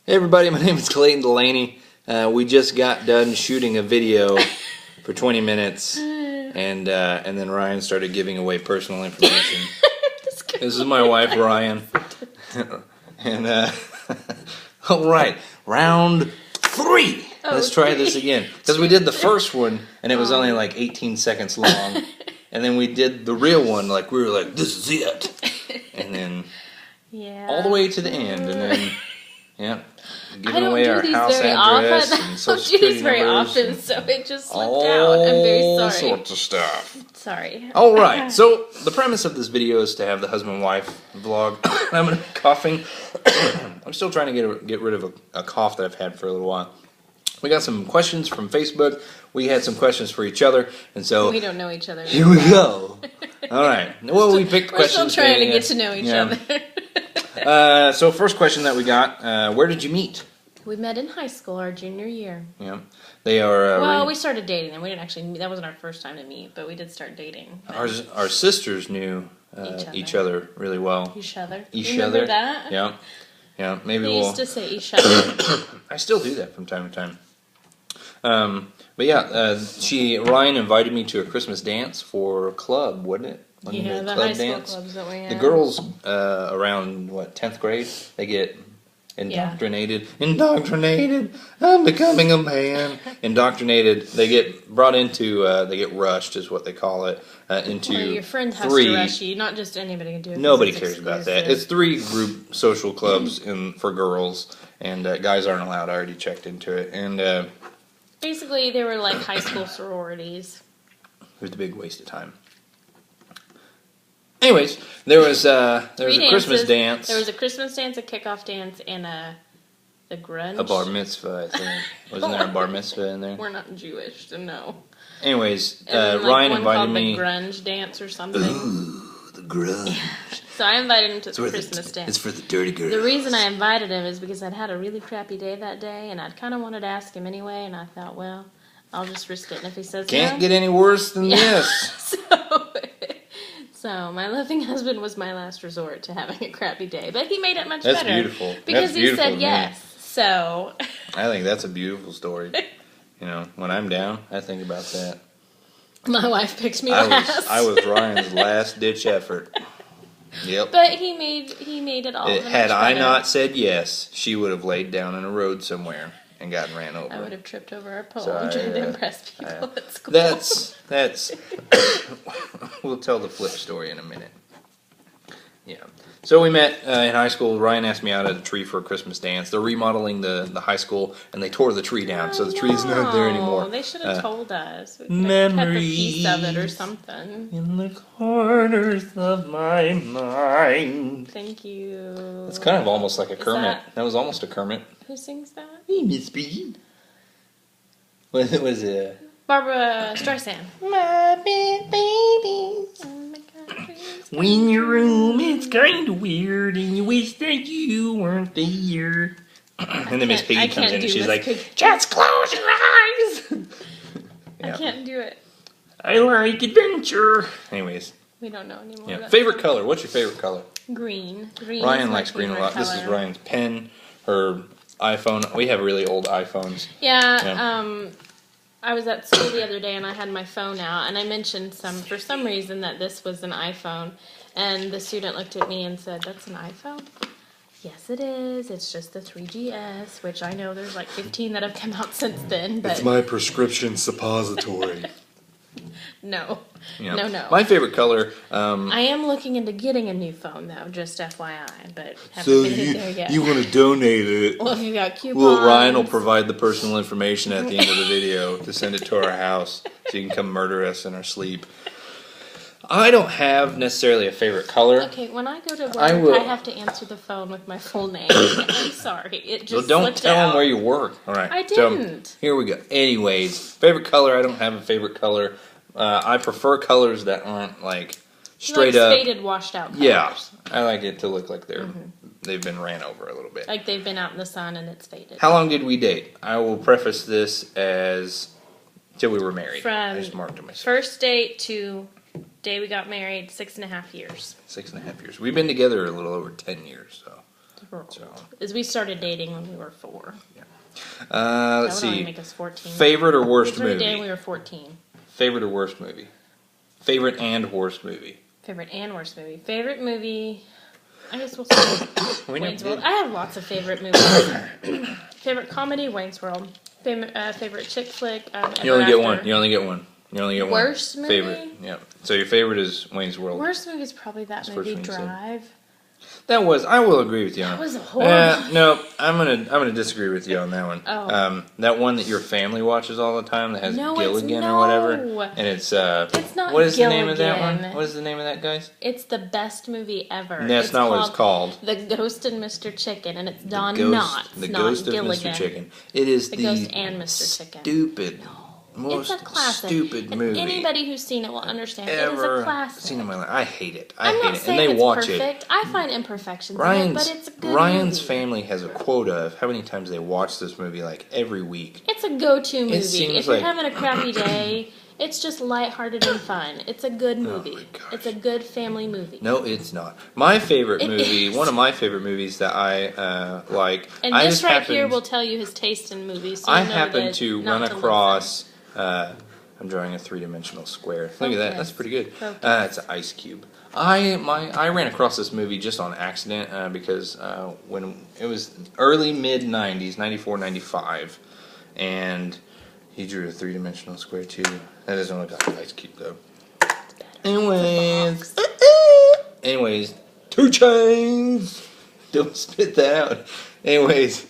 Hey everybody, my name is Clayton Delaney. We just got done shooting a video for 20 minutes, and then Ryan started giving away personal information. This is my wife, Ryan. And all right, round 3. Let's try this again, because we did the first one and it was only like 18 seconds long, and then we did the real one like we were like, this is it, and then all the way to the end, and then giving away our house address and social security very numbers often, so it just slipped out. I'm very sorry. all sorts of stuff. Sorry. All right, so the premise of this video is to have the husband-wife vlog. I'm coughing. I'm still trying to get rid of a cough that I've had for a little while. We got some questions from Facebook. We had some questions for each other, and so we don't know each other. Here we go. All right. Well, we picked questions. We're still trying to get to know each other. So first question that we got: where did you meet? We met in high school, our junior year. Yeah, they are. Well, we started dating, and we didn't actually meet. That wasn't our first time to meet, but we did start dating. Our sisters knew each other really well. Each other. Each you remember other. That? Yeah. Yeah. Maybe we used to say each other. I still do that from time to time. But yeah, Ryan invited me to a Christmas dance for a club, wasn't it? Yeah, the high school clubs that we had. The girls around 10th grade, they get indoctrinated. Yeah. Indoctrinated. I'm becoming a man. Indoctrinated. They get brought into. They get rushed, is what they call it. Into your friend has 3. to rush you. Not just anybody can do it. Nobody cares about that. It's 3 group social clubs for girls, and guys aren't allowed. I already checked into it, and. Basically, they were like high school sororities. It was a big waste of time. Anyways, there was a Christmas dance. There was a Christmas dance, a kickoff dance, and the grunge. A bar mitzvah, I think. Wasn't there a bar mitzvah in there? We're not Jewish, so no. Anyways, and Ryan invited me. The grunge dance or something. Ooh, the grunge. So I invited him to the Christmas dance. It's for the dirty girls. The reason I invited him is because I'd had a really crappy day that day, and I'd kind of wanted to ask him anyway, and I thought, well, I'll just risk it, and if he says Can't get any worse than this. So my loving husband was my last resort to having a crappy day, but he made it much better. That's beautiful. Because he said yes. So I think that's a beautiful story. You know, when I'm down, I think about that. My wife picked me last. I was Ryan's last ditch effort. Yep. But he made it all. Had I not said yes, she would have laid down in a road somewhere and gotten ran over. I would have tripped over a pole trying to impress people at school. That's we'll tell the flip story in a minute. Yeah. So we met in high school. Ryan asked me out at a tree for a Christmas dance. They're remodeling the high school, and they tore the tree down, so the tree's not there anymore. They should have told us. We memories kept a piece of it or something. In the corners of my mind. Thank you. It's kind of almost like a Kermit. That was almost a Kermit. Who sings that? Hey, Miss B. What was it? Barbara Streisand. My babies. Oh my God. When your room is kind of weird and you wish that you weren't there. And then Miss Piggy comes in and she's like, just close your eyes. I can't do it. I like adventure. Anyways. We don't know anymore. Yeah. Favorite color? What's your favorite color? Green. Ryan likes green a lot. This is Ryan's pen, her iPhone. We have really old iPhones. Yeah. I was at school the other day and I had my phone out and I mentioned for some reason that this was an iPhone, and the student looked at me and said, "That's an iPhone?" Yes, it is. It's just the 3GS, which I know there's like 15 that have come out since then. But it's my prescription suppository. No. Yeah. No. My favorite color. I am looking into getting a new phone though, just FYI, but haven't made it there yet. You want to donate it? Well, if you got coupons. Well, Ryan will provide the personal information at the end of the video to send it to our house so you can come murder us in our sleep. I don't have necessarily a favorite color. Okay, when I go to work, I have to answer the phone with my full name. I'm sorry, it just don't tell them where you work. All right, I didn't. So, here we go. Anyways, favorite color. I don't have a favorite color. I prefer colors that aren't like straight up faded, washed out colors. Yeah, I like it to look like they've been ran over a little bit. Like they've been out in the sun and it's faded. How long did we date? I will preface this as till we were married. From I just marked it myself. First date to day we got married, 6.5 years. 6.5 years. We've been together a little over 10 years, so. So, Is we started dating when we were 4. let's That would only see. make us 14. Favorite or We worst started dating when movie? we were 14. Favorite or worst movie? Favorite and worst movie? Favorite and worst movie. Favorite movie. I guess we'll say We never Wayne's World. did. I have lots of favorite movies. Favorite comedy, Wayne's World. Favorite chick flick, You only Ever get one. After. You only get one. You only get Worst one. movie? Favorite. Yeah. So your favorite is Wayne's World. Worst movie is probably that That's the movie, first one you said. Drive. That was. I will agree with you on That it. was horrible. No, I'm gonna disagree with you on that one. Oh. That one that your family watches all the time that has No, it's Gilligan no. or whatever, and it's not what is the name of that Gilligan. one? What is the name of that, guys? It's the best movie ever. That's not what it's called. The Ghost and Mr. Chicken, and it's Don The Ghost, Knotts, the not Ghost of Gilligan. Mr. Chicken. It is The the Ghost and Mr. Chicken. stupid, most It's a classic. stupid And movie anybody who's seen it will understand. It is a ever classic. seen in my life. I hate it. I I'm hate not it, saying and they it's watch perfect. it. I find imperfections in it, but it's a good Ryan's movie. family has a quota of how many times they watch this movie, like every week. It's a go-to movie. seems If you're like- having a crappy day, it's just lighthearted and fun. It's a good movie. my gosh. It's a good family movie. No, it's not. My favorite It movie, is. one of my favorite movies that I like. And I this just right happened, here will tell you his taste in movies. So I you know happened that to not run to across. I'm drawing a 3-dimensional square. Look at that. Focus. That's pretty good. Focus. It's an ice cube. I ran across this movie just on accident because when it was early mid 90s, 94, 95, and he drew a 3-dimensional square too. That doesn't look like an ice cube though. Anyways, 2 chains. Don't spit that out. Anyways,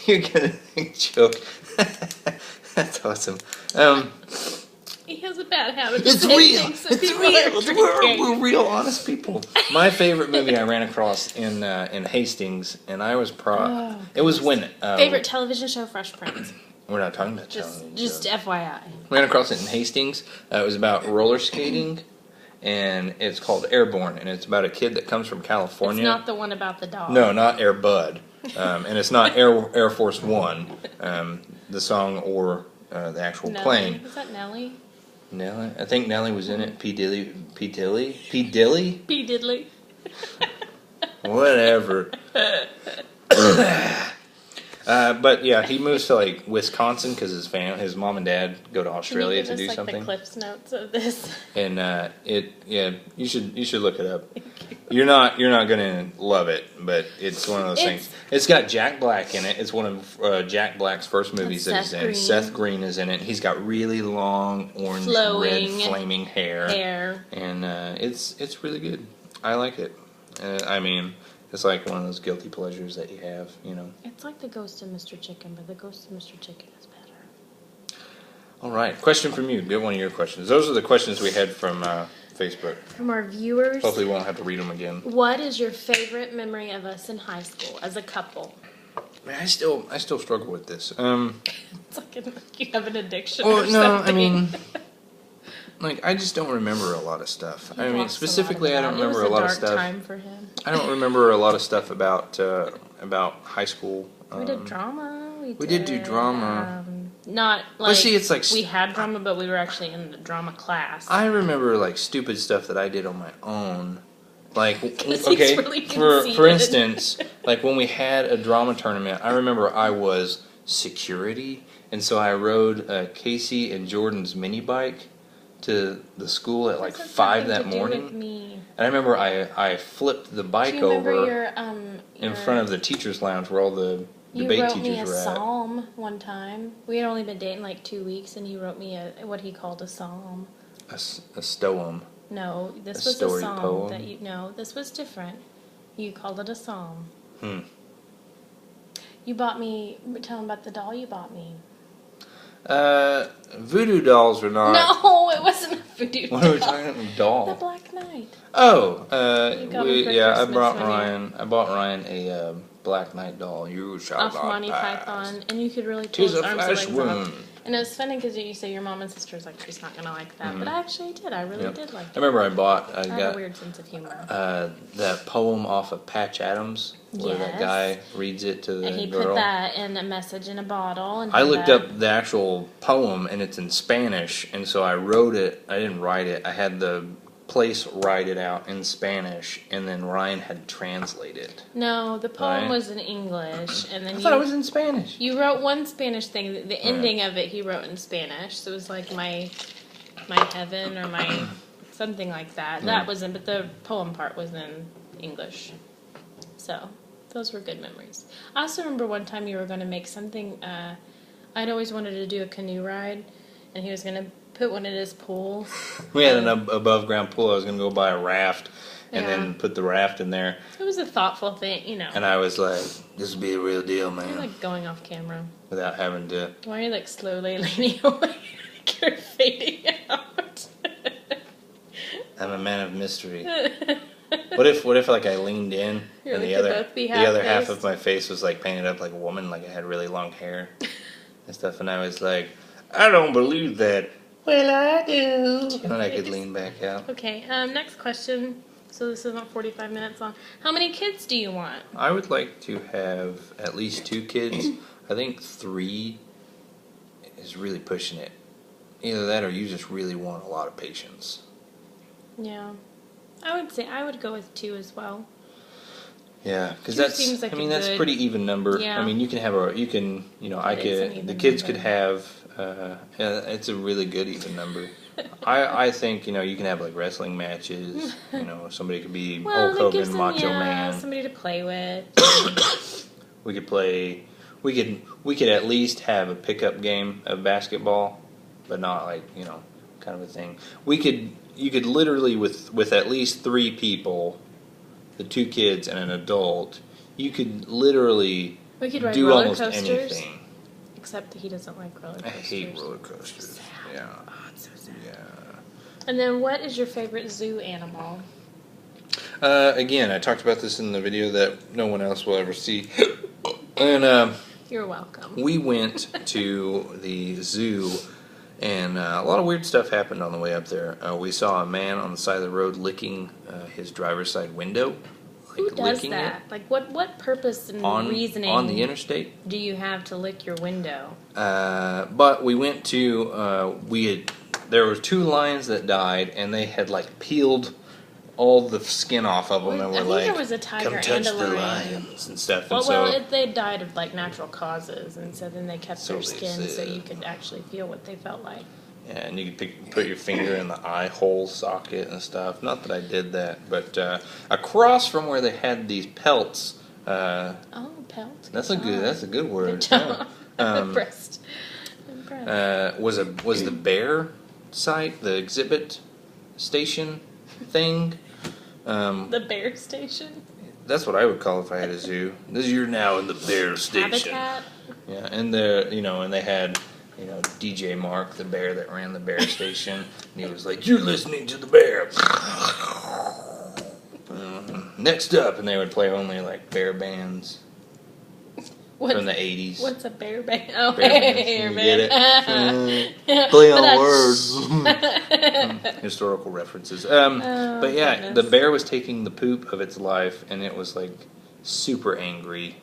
you're gonna joke. That's awesome. He has a bad habit. of It's saying real. things that It's people real. are drinking. We're real honest people. My favorite movie I ran across in Hastings, and I was it was when Favorite television show, Fresh Prince. We're not talking about Just television. FYI. Ran across it in Hastings. It was about roller skating, and it's called Airborne, and it's about a kid that comes from California. It's not the one about the dog. No, not Air Bud, and it's not Air Force One, the song or the actual Nelly. plane. Is that Nelly? Nelly, I think Nelly was in it. P Dilly, P. Diddley. whatever. But yeah, he moves to like Wisconsin because his mom and dad go to Australia Can to you do give us, like, something. the Cliff's notes of this? And you should look it up. You're not gonna love it, but it's one of those things. It's got Jack Black in it. It's one of Jack Black's first movies that he's Seth in. Green. Seth Green is in it. He's got really long orange, Flowing red, flaming hair, and it's really good. I like it. I mean, it's like one of those guilty pleasures that you have, you know. It's like the Ghost of Mr. Chicken, but the Ghost of Mr. Chicken is better. All right, question from you. Get one of your questions. Those are the questions we had from Facebook. From our viewers, Hopefully, we won't have to read them again. what is your favorite memory of us in high school as a couple? Man, I still struggle with this. It's like you have an addiction Well, or no, something. I mean, like I just don't remember a lot of stuff. He I mean, lost specifically, a I lot don't of it. remember It a was lot of dark stuff. time for him. I don't remember a lot of stuff about high school. We did drama. we did do drama. Not like But see, it's like we had drama, but we were actually in the drama class. I remember like stupid stuff that I did on my own. Like, 'Cause he's okay, really for conceited. instance, like when we had a drama tournament, I remember I was security, and so I rode Casey and Jordan's mini bike to the school at like This has 5 nothing that to do with morning. me. And I remember I flipped the bike Do you remember over your in front of the teachers' lounge where all the You debate wrote me a teachers were at. psalm one time. We had only been dating like 2 weeks, and you wrote me what he called a psalm. A stoem. No, this A was story a psalm poem? that you. No, this was different. You called it a psalm. Hmm. You bought me. Tell him about the doll you bought me. Voodoo dolls are not. No, it wasn't a voodoo doll. What are we talking about? The Doll. Black Knight. Oh, You got me for I Christmas brought one year. Ryan. I bought Ryan a Black Knight doll. You shall Off not Monty pass. Python, and you could really pull Tis his a arms and flesh legs off. wound. And it was funny because you say your mom and sister's like, she's not gonna like that, but I actually did. I really Yep. did like I it. remember I I have a got weird sense of humor. that poem off of Patch Adams where that Yes. guy reads it to the And he girl. put that in a message in a bottle. And I had looked that. up the actual poem and it's in Spanish, and so I wrote it. I didn't write it. I had the write it out in Spanish, and then Ryan had translated. No, the poem Right. was in English, and then I thought it was in Spanish. you wrote one Spanish thing. The ending of it he wrote in Spanish, so it was like my heaven or my something like that. That was in, but the poem part was in English. So those were good memories. I also remember one time you were going to make something. I'd always wanted to do a canoe ride, and he was going to put one in his pool. We had an above ground pool. I was going to go buy a raft and then put the raft in there. It was a thoughtful thing, you know. And I was like, this will be a real deal, man. You're like going off camera. Without having to. Why are you like slowly leaning away? Like you're fading out. I'm a man of mystery. What if like I leaned in You're and like, the could other both be the other half half-faced? of my face was like painted up like a woman, like I had really long hair and stuff, and I was like, I don't believe that. Well, I do. And I could lean back out. Okay, next question. So this isn't 45 minutes long. How many kids do you want? I would like to have at least 2 kids. I think 3 is really pushing it. Either that or you just really want a lot of patience. Yeah. I would say I would go with 2 as well. Yeah, because 2 that's seems like I mean a that's good- pretty even number. Yeah. I mean you can have I It is an could even the kids number. could have it's a really good even number. I think you can have like wrestling matches. Somebody could be Well, Hulk that gives Hogan, them Macho Man. somebody to play with. We could play. We could at least have a pickup game of basketball, but not like kind of a thing. You could literally with at least 3 people, the 2 kids and an adult, you could literally We could ride do roller almost coasters. anything. Except that he doesn't like roller I coasters. hate roller coasters. Yeah, Oh, it's so sad. yeah. And then what is your favorite zoo animal? Again, I talked about this in the video that no one else will ever see, and You're welcome. we went to the zoo, and a lot of weird stuff happened on the way up there. We saw a man on the side of the road licking his driver's side window. Who does licking that? Like, what purpose and reasoning on the interstate? do you have to lick your window? But we went to there were 2 lions that died, and they had like peeled all the skin off of them, and I were think like, there was a tiger "Come touch and a the lion." lions and stuff." Well, And so they died of like natural causes, and so then they kept So their they skin so said. you could actually feel what they felt like. yeah, and you could put your finger in the eye hole socket and stuff. Not that I did that, but across from where they had these pelts. Oh, pelt. That's a good word. Good job. Yeah. Impressed. Was the bear site, the exhibit station thing? The bear station. That's what I would call if I had a zoo. You're now in the bear station. Habitat. Yeah, and and they had DJ Mark, the bear that ran the bear station, and he was like, "You're listening to the bear." Next up, and they would play only like bear bands from the 80s. What's a bear band? Oh, Bear bands, bear you band. get it? Play on But words. Historical references. But yeah, goodness. the bear was taking the poop of its life, and it was like super angry.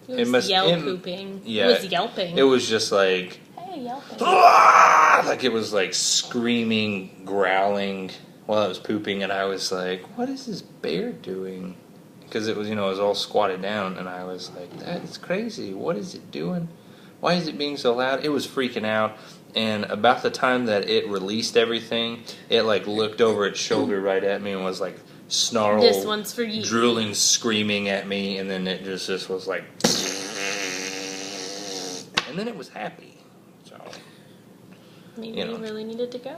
It was pooping. Yeah, It was yelping. It was just like, Hey, yelping. like it was like screaming, growling while it was pooping, and I was like, "What is this bear doing?" Because it was, it was all squatted down, and I was like, "That is crazy. What is it doing? Why is it being so loud?" It was freaking out, and about the time that it released everything, it like looked over its shoulder right at me and was like snarled, This one's for you. drooling, screaming at me, and then it just was like, and then it was happy. So Maybe you know. you really needed to go.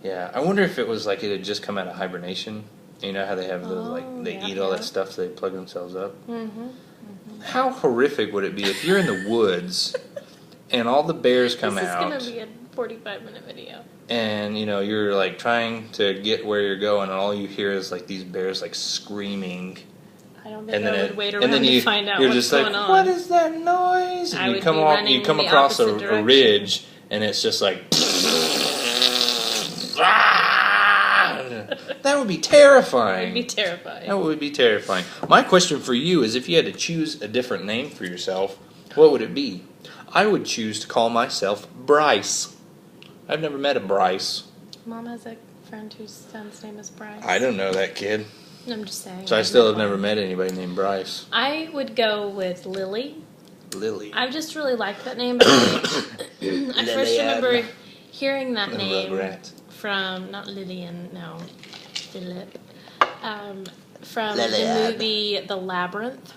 yeah, I wonder if it was like it had just come out of hibernation. You know how they have those they yeah, eat all yeah. that stuff, so they plug themselves up. Mm-hmm. How horrific would it be if you're in the woods and all the bears come This is out, going to be a 45-minute video. and you're like trying to get where you're going, and all you hear is like these bears like screaming, I don't think and then I would wait and around then to find out you're what's just going like, on. "What is that noise?" And I you would come be off, running you come the across a opposite direction. ridge, and it's just like. That would be terrifying. I'd be terrified. That would be terrifying. My question for you is, if you had to choose a different name for yourself, what would it be? I would choose to call myself Bryce. I've never met a Bryce. Mom has a friend whose son's name is Bryce. I don't know that kid. I'm just saying. So I still have never met anybody named Bryce. I would go with Lily. Lily. I just really like that name. But I first remember hearing that name from, not Lillian, no, Philip, from the movie The Labyrinth.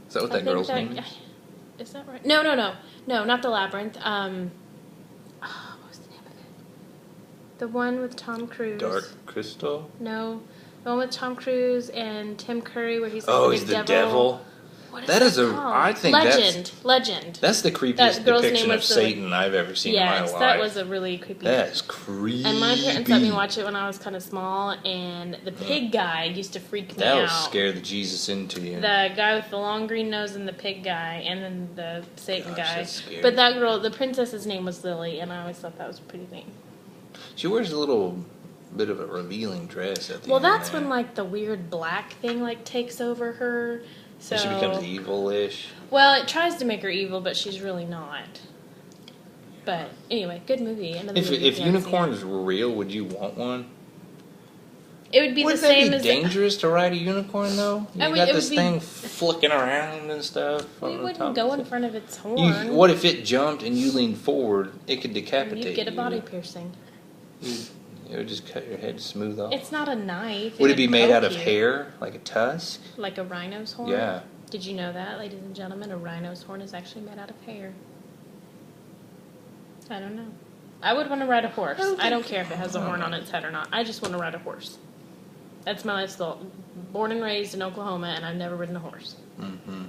Is that what that girl's name is? Is that right? No, not The Labyrinth. What was the name of it? The one with Tom Cruise. Dark Crystal? No, the one with Tom Cruise and Tim Curry where he's like he's the devil. What is that is called? I think Legend. That's the creepiest depiction of Satan I've ever seen in my life. Yes, that was a really creepy. That is creepy. And my parents let me watch it when I was kind of small, and the pig guy used to freak me out. That will scare the Jesus into you. The guy with the long green nose and the pig guy, and then the Satan guy. That's scary. But that girl, the princess's name was Lily, and I always thought that was pretty neat. She wears a little bit of a revealing dress at the end. Well, that's when like the weird black thing like takes over her. So she becomes evil-ish. Well, it tries to make her evil, but she's really not. But anyway, good movie. If unicorns were real, would you want one? It would be Wouldn't the same that as be dangerous to ride a unicorn though? You got this thing flicking around and stuff. You wouldn't go in front of its horn. What if it jumped and you leaned forward? It could decapitate you. You'd get a body piercing. It would just cut your head smooth off. It's not a knife. Would it be made out of hair, like a tusk? Like a rhino's horn? Yeah. Did you know that, ladies and gentlemen? A rhino's horn is actually made out of hair. I don't know. I would want to ride a horse. I don't care if it has a horn on its head or not. I just want to ride a horse. That's my lifestyle. Born and raised in Oklahoma, and I've never ridden a horse. Mm-hmm.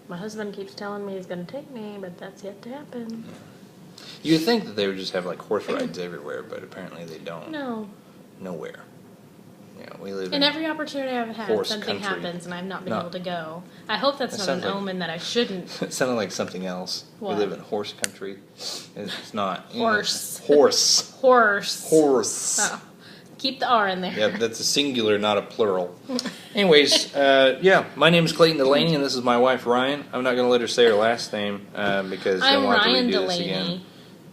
My husband keeps telling me he's going to take me, but that's yet to happen. Yeah. You'd think that they would just have like horse rides everywhere, but apparently they don't. No. Nowhere. Yeah, we live in every opportunity I've had, something country. happens and I've not been able to go. I hope that's not an omen that I shouldn't. It sounded like something else. What? We live in horse country. It's not. Horse. Horse. Oh. Keep the R in there. Yeah, that's a singular, not a plural. Anyways, yeah, my name is Clayton Delaney, and this is my wife, Ryan. I'm not going to let her say her last name because I'm we'll have to Ryan redo Delaney. this again.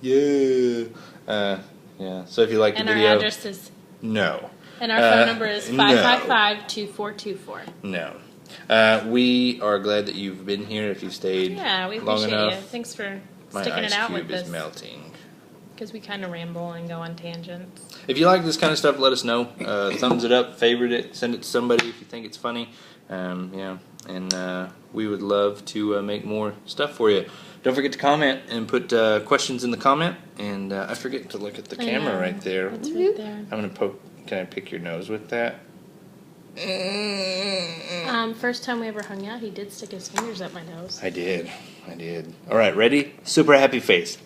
Yeah. Yeah, so if you like the video... And our address is... No. And our phone number is 555-2424. No. We are glad that you've been here if you stayed Yeah, we long appreciate enough. you. Thanks for sticking it out with My ice cube us. is melting. Because we kind of ramble and go on tangents. If you like this kind of stuff, let us know. Thumbs it up, favorite it, send it to somebody if you think it's funny. Yeah, and we would love to make more stuff for you. Don't forget to comment and put questions in the comment. And I forget to look at the camera right there. It's right there. I'm going to poke. Can I pick your nose with that? First time we ever hung out, he did stick his fingers up my nose. I did. All right, ready? Super happy face.